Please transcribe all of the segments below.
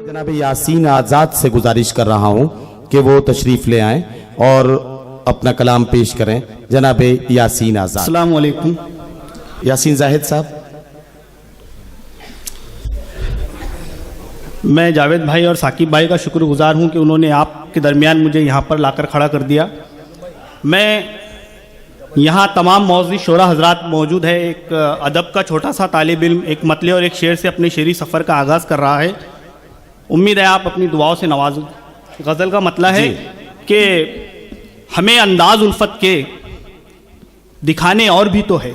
जनाब यासीन आज़ाद से गुजारिश कर रहा हूं कि वो तशरीफ़ ले आएं और अपना कलाम पेश करें। जनाब यासीन आज़ाद। अस्सलाम वालेकुम। यासीन जाहिद साहब। मैं जावेद भाई और साकिब भाई का शुक्रगुजार हूं कि उन्होंने आपके दरमियान मुझे यहां पर लाकर खड़ा कर दिया। मैं यहाँ तमाम मौजूद शोरा हजरात मौजूद है। एक अदब का छोटा सा तालिब इल्म एक मतले और एक शेर से अपने शेरी सफ़र का आगाज़ कर रहा है। उम्मीद है आप अपनी दुआओं से नवाजो। गज़ल का मतला है कि हमें अंदाज उल्फत के दिखाने और भी तो है,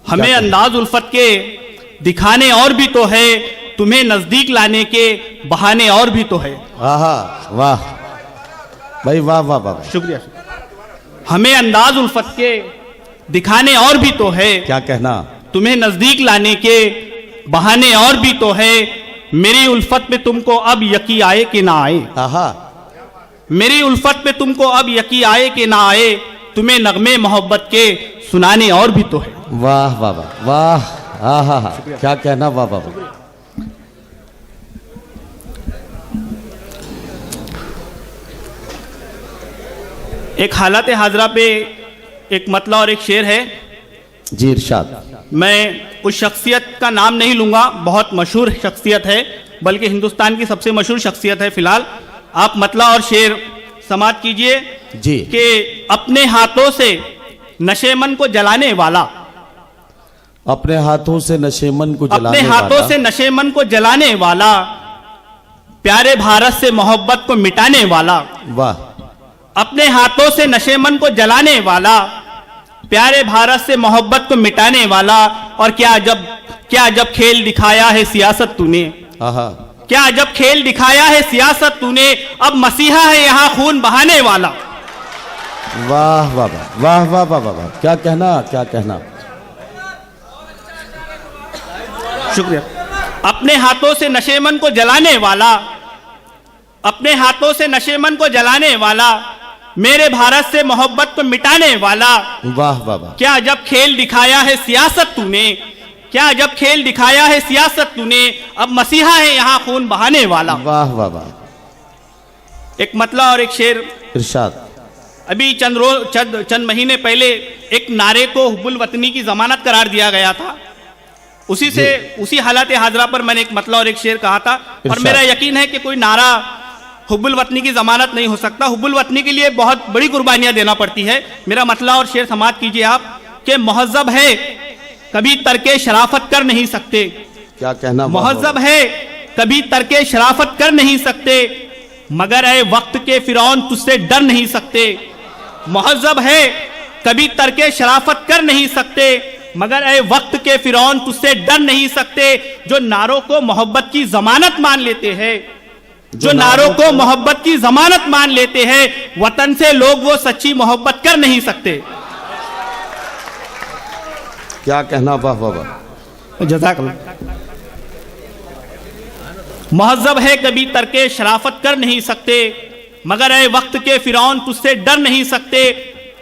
हमें अंदाज उल्फत के दिखाने और भी तो है, तुम्हें नज़दीक लाने के बहाने और भी तो है। वाह भाई, वाह वाह वाह, शुक्रिया। हमें अंदाज उल्फत के दिखाने और भी तो है, क्या कहना, तुम्हें नजदीक लाने के बहाने और भी तो है। मेरी उल्फत पे तुमको अब यकी आए कि ना आए, मेरी उल्फत पे तुमको अब यकी आए कि ना आए, तुम्हें नगमे मोहब्बत के सुनाने और भी तो है। वाह वाह वाह वाह, क्या कहना, वाह वाह वाह। एक हालत हाजरा पे एक मतला और एक शेर है। जी इरशाद। मैं उस शख्सियत का नाम नहीं लूंगा, बहुत मशहूर शख्सियत है, बल्कि हिंदुस्तान की सबसे मशहूर शख्सियत है। फिलहाल आप मतला और शेर समाप्त कीजिए जी। कि अपने हाथों से नशेमन को जलाने वाला, अपने हाथों से नशेमन को जलाने अपने हाथों से नशेमन को जलाने वाला, प्यारे भारत से मोहब्बत को मिटाने वाला। वाह। अपने हाथों से नशेमन को जलाने वाला, प्यारे भारत से मोहब्बत को मिटाने वाला। और क्या जब खेल दिखाया है सियासत तूने, क्या जब खेल दिखाया है सियासत तूने, अब मसीहा है यहाँ खून बहाने वाला। वाह वाह वाह वाह वाह वाह वाह, क्या कहना, क्या कहना। शुक्रिया। अपने हाथों से नशेमन को जलाने वाला, अपने हाथों से नशेमन को जलाने वाला, मेरे भारत से मोहब्बत को मिटाने वाला। वाह वाह वाह। क्या जब खेल दिखाया है सियासत तूने, क्या जब खेल दिखाया है सियासत तूने, अब मसीहा है यहाँ खून बहाने वाला। वाह वाह वाह। एक मतला और एक शेर इरशाद। अभी चंद महीने पहले एक नारे को हुब्बुल वतनी की जमानत करार दिया गया था। उसी हालात हाजरा पर मैंने एक मतला और एक शेर कहा था। और मेरा यकीन है कि कोई नारा हुब्बुल वतनी की जमानत नहीं हो सकता। हुब्बुल वतनी के लिए बहुत बड़ी कुर्बानियां देना पड़ती है। मेरा मतला और शेर समाप्त कीजिए आप कि मुहज़्ज़ब है कभी तर्के शराफत कर नहीं सकते, क्या कहना, मुहज़्ज़ब है कभी तर्के शराफत कर नहीं सकते, मगर ऐ वक्त के फिरौन तुझसे डर नहीं सकते। मुहज़्ज़ब है कभी तर्के शराफत कर नहीं सकते, मगर ऐ वक्त के फिरौन तुझसे डर नहीं सकते। जो नारों को मोहब्बत की जमानत मान लेते हैं, जो नारों को मोहब्बत की जमानत मान लेते हैं, वतन से लोग वो सच्ची मोहब्बत कर नहीं सकते। क्या कहना, वाह वाह वाह, जज़ाकल्लाह। मुहज़्ज़ब है कभी तर्के शराफत कर नहीं सकते, मगर ऐ वक्त के फिरौन तुझसे डर नहीं सकते।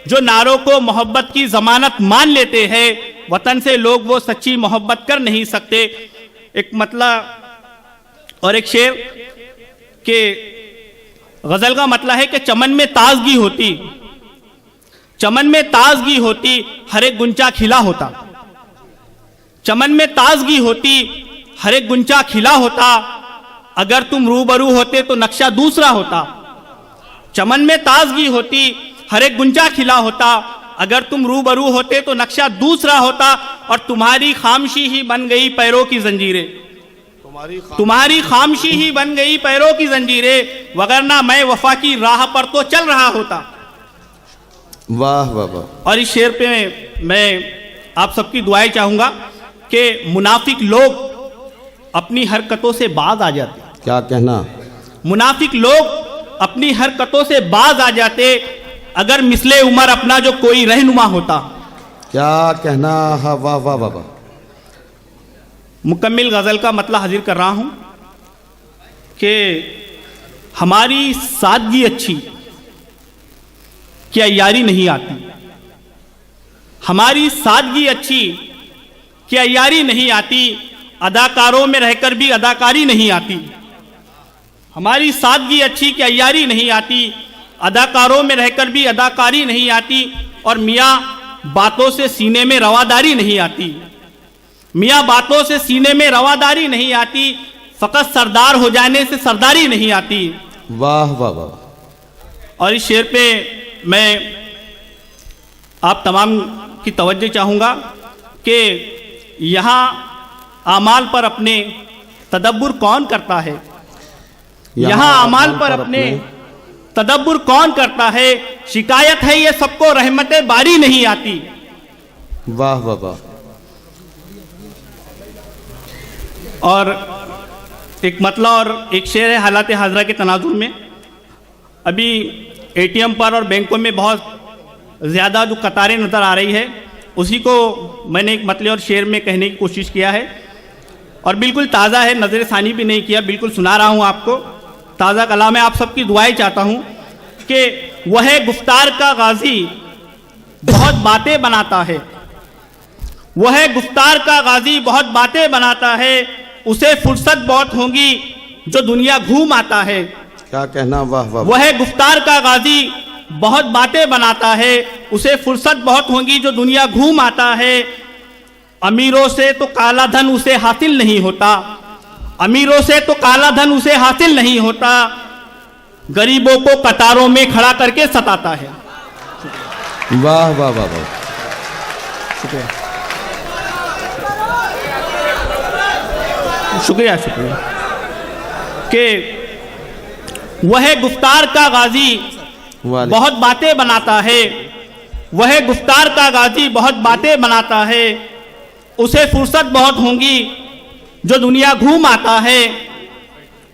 जो नारों को मोहब्बत की जमानत मान लेते हैं, वतन से लोग वो सच्ची मोहब्बत कर नहीं सकते। एक मतला और एक शेर के गजल का मतला है कि चमन में ताजगी होती, चमन में ताजगी होती, हर एक गुंचा खिला होता। चमन में ताजगी होती, हर एक गुंचा खिला होता, अगर तुम रूबरू होते तो नक्शा दूसरा होता। चमन में ताजगी होती, हर एक गुंचा खिला होता, अगर तुम रूबरू होते तो नक्शा दूसरा होता। और तुम्हारी खामशी ही बन गई पैरों की जंजीरें, तुम्हारी खामशी ही बन गई पैरों की जंजीरें, वगरना मैं वफा की राह पर तो चल रहा होता। वाह वाह वाह। और इस शेर पे मैं आप सबकी दुआएं चाहूंगा कि मुनाफिक लोग अपनी हरकतों से बाज आ जाते, क्या कहना, मुनाफिक लोग अपनी हरकतों से बाज आ जाते, अगर मिसले उमर अपना जो कोई रहनुमा होता। क्या कहना, वाह वाह वाह वाह। मुकम्मिल गज़ल का मतला हाजिर कर रहा हूं कि हमारी सादगी अच्छी क्या यारी नहीं आती, हमारी सादगी अच्छी क्या यारी नहीं आती, अदाकारों में रहकर भी अदाकारी नहीं आती। हमारी सादगी अच्छी कि अय्यारी नहीं आती, अदाकारों में रहकर भी अदाकारी नहीं आती, और मियाँ बातों से सीने में रवादारी नहीं आती। मियाँ बातों से सीने में रवादारी नहीं आती, फकत सरदार हो जाने से सरदारी नहीं आती। वाह वाह वाह। और इस शेर पे मैं आप तमाम की तवज्जो चाहूँगा कि यहाँ आमाल पर अपने तदब्बुर कौन करता है, यहाँ आमाल पर अपने तदब्बुर कौन करता है। शिकायत है ये सबको रहमते बारी नहीं आती। वाह वाह वाह। और एक मतला और एक शेर है हालात हाजरा के तनाजुर में। अभी एटीएम पर और बैंकों में बहुत ज़्यादा जो कतारें नज़र आ रही है, उसी को मैंने एक मतले और शेर में कहने की कोशिश किया है, और बिल्कुल ताज़ा है, नज़र सानी भी नहीं किया, बिल्कुल सुना रहा हूँ आपको। ताज़ा कलाम में आप सबकी दुआएं चाहता हूँ कि वह गुफ्तार का गाजी बहुत बातें बनाता है, वह गुफ्तार का गाजी बहुत बातें बनाता है, उसे फुर्सत बहुत होगी जो दुनिया घूम आता है। क्या कहना, वाह वाह। वह गुफ्तार का गाजी बहुत बातें बनाता है, उसे फुर्सत बहुत होगी जो दुनिया घूम आता है। अमीरों से तो काला धन उसे हासिल नहीं होता, अमीरों से तो काला धन उसे हासिल नहीं होता, गरीबों को कतारों में खड़ा करके सताता है। वाह वाह वाह वाह। शुक्रिया शुक्रिया शुक्रिया। कि वह गुफ्तार का गाजी बहुत बातें बनाता है, वह गुफ्तार का गाजी बहुत बातें बनाता है, उसे फुर्सत बहुत होगी जो दुनिया घूम आता है।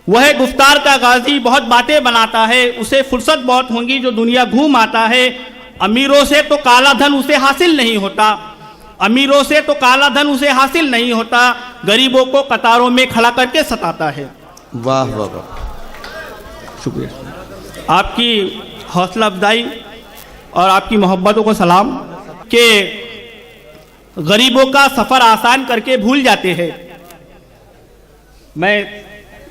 वह गुफ्तार का गाजी बहुत बातें बनाता है, उसे फुर्सत बहुत होगी जो दुनिया घूम आता है। अमीरों से तो काला धन उसे हासिल नहीं होता, अमीरों से तो काला धन उसे हासिल नहीं होता, गरीबों को कतारों में खड़ा करके सताता है। वाह वाह वाह। शुक्रिया। आपकी हौसला अफजाई और आपकी मोहब्बतों को सलाम। कि गरीबों का सफ़र आसान करके भूल जाते हैं। मैं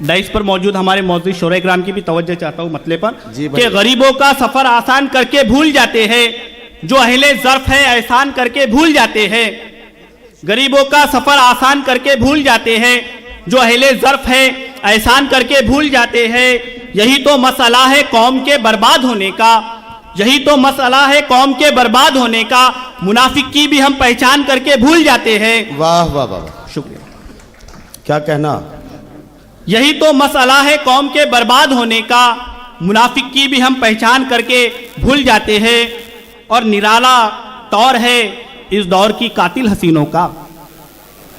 डाइस पर मौजूद हमारे मौजूद शोरे ग्राम की भी तवज्जो चाहता हूँ मतले पर कि गरीबों का सफ़र आसान करके भूल जाते हैं, जो अहले ज़र्फ है एहसान करके भूल जाते हैं। गरीबों का सफ़र आसान करके भूल जाते हैं, जो अहले ज़र्फ है एहसान करके भूल जाते हैं। यही तो मसला है कौम के बर्बाद होने का, यही तो मसला है कौम के बर्बाद होने का, मुनाफिक की भी हम पहचान करके भूल जाते हैं। वाह वाह वाह। शुक्रिया। क्या कहना, यही तो मसला है कौम के बर्बाद होने का, मुनाफिक की भी हम पहचान करके भूल जाते हैं। और निराला तौर है इस दौर की कातिल हसीनों का,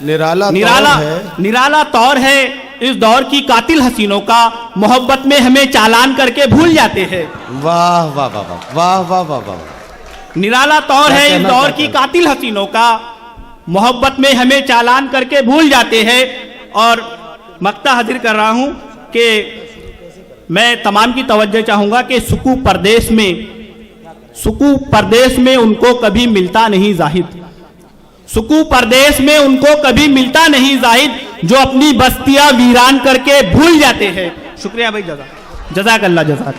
निराला तौर है इस दौर की कातिल हसीनों का, मोहब्बत में हमें चालान करके भूल जाते हैं। वाह वाह वाह वाह वाह वाह वाह। निराला तौर है इस दौर की कातिल हसीनों का, मोहब्बत में हमें चालान करके भूल जाते हैं। और मक्ता हाजिर कर रहा हूं कि मैं तमाम की तवज्जो चाहूंगा कि सुकू परदेश में उनको कभी मिलता नहीं जाहिद, सुकू परदेश में उनको कभी मिलता नहीं जाहिद, जो अपनी बस्तियां वीरान करके भूल जाते हैं। शुक्रिया भाई, जज़ाकल्लाह जज़ाक।